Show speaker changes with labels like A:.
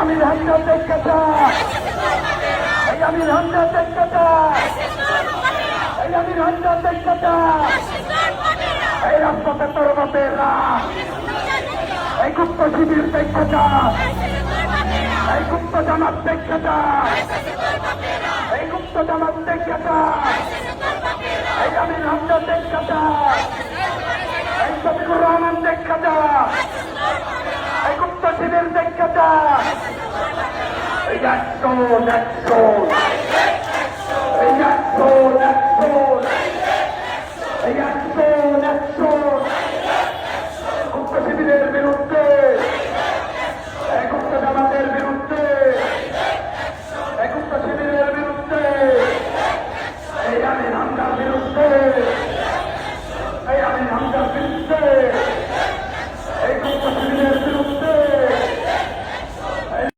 A: আমির হামজা দেখতে এই আমির হামজা দেখতে এই আমির হামজা দেখতে এই রাজপথে তরুণেরা এই গুপ্ত শিবির দেখতে এই গুপ্ত জামাত দেখতে এই গুপ্ত জামাত দেখতে এই আমির হামজা দেখতে এই শফিকুর রহমান দেখতে এই গুপ্ত শিবির দেখতে এই একশো